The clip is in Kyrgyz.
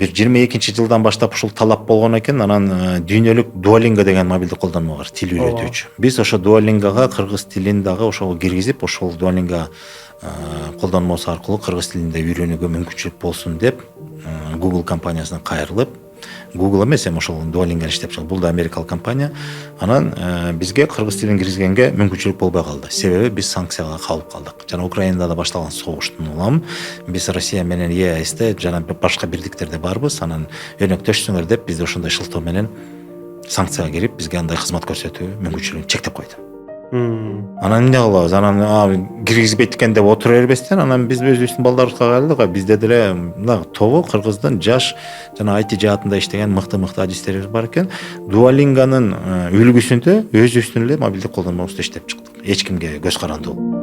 бир 22-жылдан баштап ушул талап болгон экен. Анан дүйнөлүк Duolingo деген мобилдик колдонмо бар, тил үйрөтүүчү. Биз ошо Duolingo'га кыргыз тилин дагы ошого киргизип, ошол Duolingo колдонмосу аркылуу кыргыз тилинде үйрөнүүгө мүмкүнчүлүк болсун деп Google компаниясына кайрылып, Google эмес, эми ошол Duolingo иштеп чыгып, бул да америкалык компания. Анан бизге кыргыз тилин киргизгенге мүмкүнчүлүк болбой калды. Себеби биз санкцияга кабылып калдык. Жана Украинада башталган согуштун улам биз Россия менен ЕАЭСте жана башка бирликтерде барбыз. Анан өнөктөшсүңөр деп бизди ошондой шылтоо менен санкцияга кирип, бизге андай кызмат көрсөтүү мүмкүнчүлүгүн чектеп койду. Анан эмне кылабыз? Анан киргизбейт экен деп отура бербестен, анан биз өзүбүздүн балдарыбызга кайрылдык. Бизде деле мына тобу кыргыздын жаш жана IT жаатында иштеген мыкты адистерибиз бар экен. Duolingo'нун үлгүсүндө өзүбүздүн эле мобилдик колдонмабызды иштеп чыктык. Эч кимге көз каранды болуп.